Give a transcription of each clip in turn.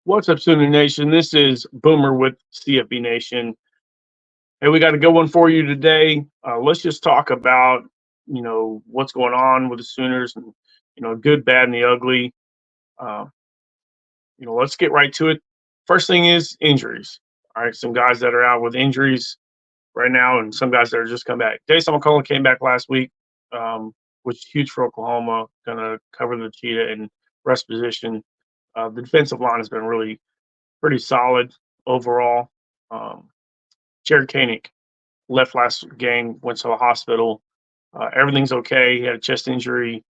What's up, Sooner Nation? This is Boomer with CFB Nation. Hey, we got a good one for you today. Let's just talk about, what's going on with the Sooners and, good, bad, and the ugly. Uh, let's get right to it. First thing is injuries. All right, some guys that are out with injuries right now, and some guys that are just come back. Jason McCullough came back last week, which is huge for Oklahoma. Going to cover the cheetah and rest position. The defensive line has been really pretty solid overall. Um, Jared Koenig left last game, went to the hospital. Everything's okay. He had a chest injury.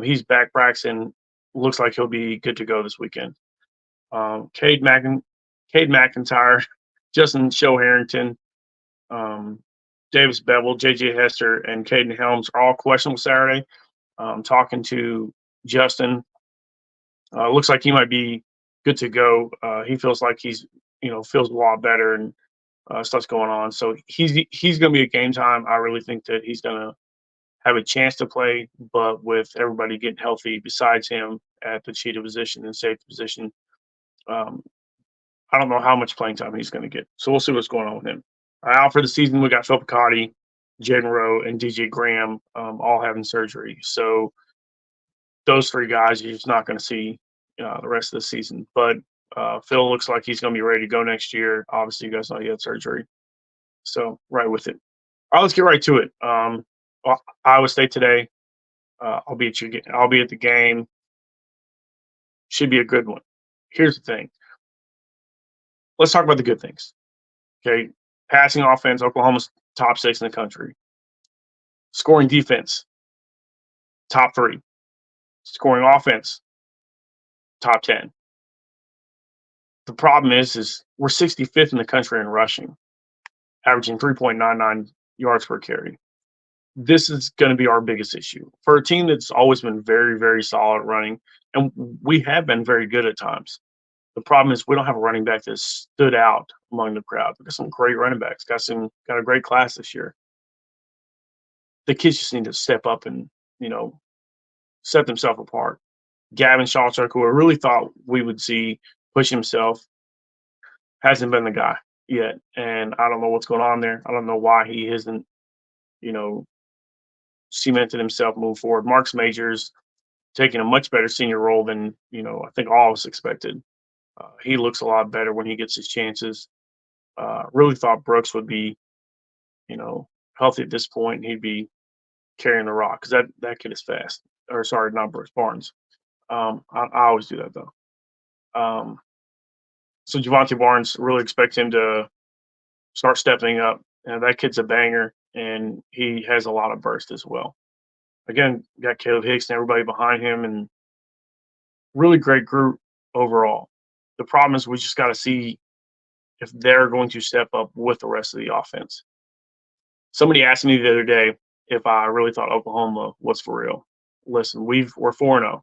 He's back practicing. Looks like he'll be good to go this weekend. Um, Cade, Mackin- Cade McIntyre, Justin Show Harrington, um, Davis Bevel, JJ Hester, and Caden Helms are all questionable Saturday. Talking to Justin, looks like he might be good to go. He feels like feels a lot better and stuff's going on. So he's going to be a game time. I really think that he's going to have a chance to play, but with everybody getting healthy besides him at the cheetah position and safety position, um, I don't know how much playing time he's going to get. So we'll see what's going on with him. Out for the season, we got Phil Picotti, Jaden Rowe, and DJ Graham all having surgery. So those three guys you're just not going to see the rest of the season. But Phil looks like he's going to be ready to go next year. Obviously, you guys know he had surgery. So right with it. All right, let's get right to it. Iowa State today. I'll be at the game. Should be a good one. Here's the thing. Let's talk about the good things. Okay, passing offense. Oklahoma's top 6 in the country. Scoring defense, top 3. Scoring offense, top 10. The problem is we're 65th in the country in rushing, averaging 3.99 yards per carry. This is going to be our biggest issue for a team that's always been very, very solid running, and we have been very good at times. The problem is we don't have a running back that stood out among the crowd. We got some great running backs. Got a great class this year. The kids just need to step up and set themselves apart. Gavin Shawchuck, who I really thought we would see push himself, hasn't been the guy yet, and I don't know what's going on there. I don't know why he hasn't, you know, cemented himself, moved forward. Marks Majors taking a much better senior role than I think all of us expected. He looks a lot better when he gets his chances. Really thought Brooks would be, you know, healthy at this point, and he'd be carrying the rock because that kid is fast. Or sorry, not Brooks Barnes. I always do that though. Um, so Javante Barnes, really expect him to start stepping up. That kid's a banger, and he has a lot of burst as well. Again, got Caleb Hicks and everybody behind him, and really great group overall. The problem is we just got to see if they're going to step up with the rest of the offense. Somebody asked me the other day if I really thought Oklahoma was for real. Listen, we're 4-0.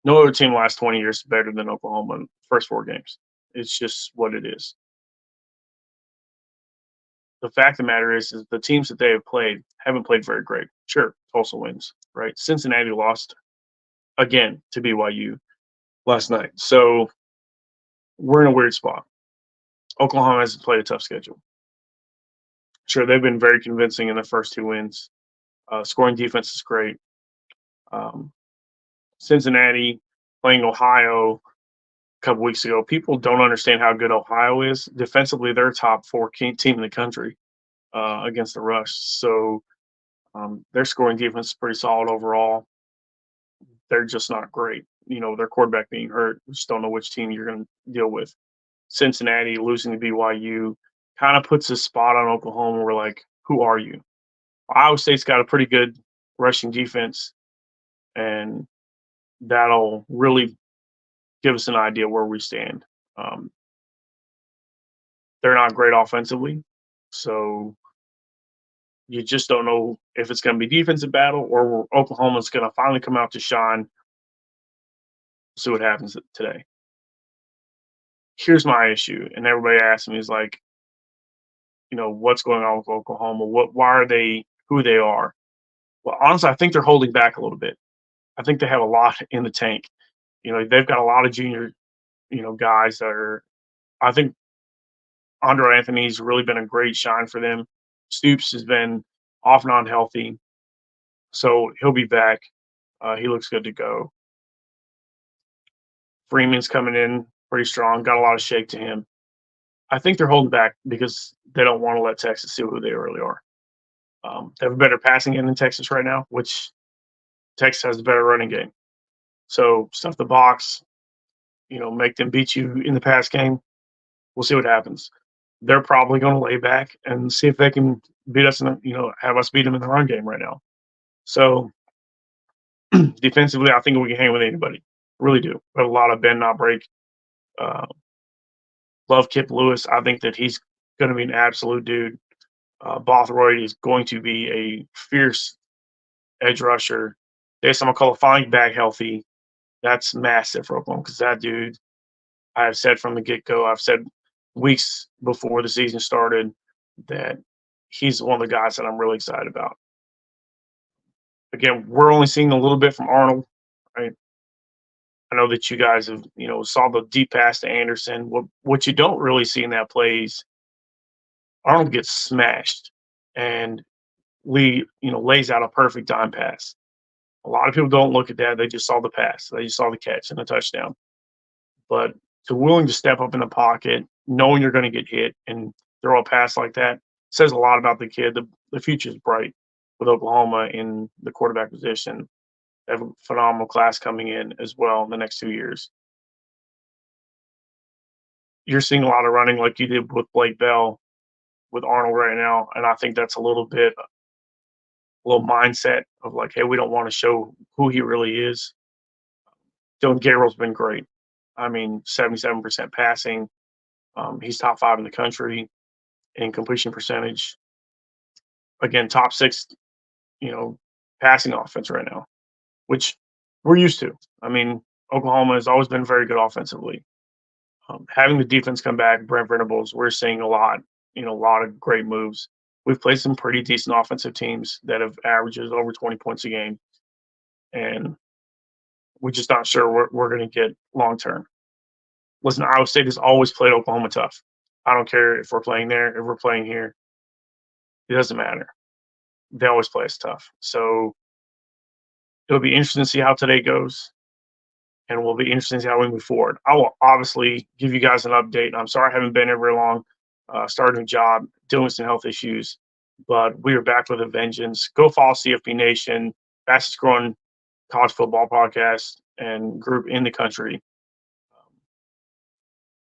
No other team in the last 20 years is better than Oklahoma in the first 4 games. It's just what it is. The fact of the matter is the teams that they have played haven't played very great. Sure, Tulsa wins, right? Cincinnati lost again to BYU last night. So we're in a weird spot. Oklahoma hasn't played a tough schedule. Sure, they've been very convincing in the first 2 wins. Scoring defense is great. Um, Cincinnati playing Ohio a couple weeks ago. People don't understand how good Ohio is. Defensively, they're top 4 team in the country against the rush. So their scoring defense is pretty solid overall. They're just not great. Their quarterback being hurt. We just don't know which team you're going to deal with. Cincinnati losing to BYU kind of puts a spot on Oklahoma. We're like, who are you? Iowa State's got a pretty good rushing defense, and that'll really give us an idea where we stand. Um, they're not great offensively, so you just don't know if it's going to be defensive battle or Oklahoma's going to finally come out to shine. See what happens today. Here's my issue, and everybody asks me is like, what's going on with Oklahoma? Why are they who they are? Well, honestly, I think they're holding back a little bit. I think they have a lot in the tank. They've got a lot of guys that are. I think Andre Anthony's really been a great shine for them. Stoops has been off and on healthy, so he'll be back. He looks good to go. Freeman's coming in pretty strong. Got a lot of shake to him. I think they're holding back because they don't want to let Texas see who they really are. They have a better passing game than Texas right now, which Texas has a better running game. So stuff the box, make them beat you in the pass game. We'll see what happens. They're probably going to lay back and see if they can beat us have us beat them in the run game right now. So defensively, I think we can hang with anybody. Really do. But a lot of bend not break. Uh, love Kip Lewis. I think that he's going to be an absolute dude. Bothroyd is going to be a fierce edge rusher. There's some McCullough back healthy. That's massive for Oklahoma because that dude, I've said from the get go, I've said weeks before the season started that he's one of the guys that I'm really excited about. Again, we're only seeing a little bit from Arnold, right? I know that you guys have, saw the deep pass to Anderson. What you don't really see in that play is Arnold gets smashed and Lee, lays out a perfect dime pass. A lot of people don't look at that. They just saw the pass. They just saw the catch and the touchdown. But to willing to step up in the pocket, knowing you're going to get hit and throw a pass like that says a lot about the kid. The future is bright with Oklahoma in the quarterback position. They have a phenomenal class coming in as well in the next 2 years. You're seeing a lot of running like you did with Blake Bell with Arnold right now. And I think that's a little mindset of like, hey, we don't want to show who he really is. Dylan Gabriel's been great. I mean, 77% passing. He's top 5 in the country in completion percentage. Again, top 6, passing offense right now, which we're used to. I mean, Oklahoma has always been very good offensively. Having the defense come back, Brent Venables, we're seeing a lot of great moves. We've played some pretty decent offensive teams that have averages over 20 points a game, and we're just not sure we're going to get long term. Listen, Iowa State has always played Oklahoma tough. I don't care if we're playing there, if we're playing here. It doesn't matter. They always play us tough. So it'll be interesting to see how today goes, and we'll be interesting to see how we move forward. I will obviously give you guys an update. I'm sorry I haven't been here very long. Starting a job, dealing with some health issues, but we are back with a vengeance. Go follow CFP Nation, fastest growing college football podcast and group in the country.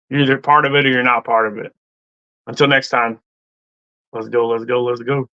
You're either part of it or you're not part of it. Until next time, let's go, let's go, let's go.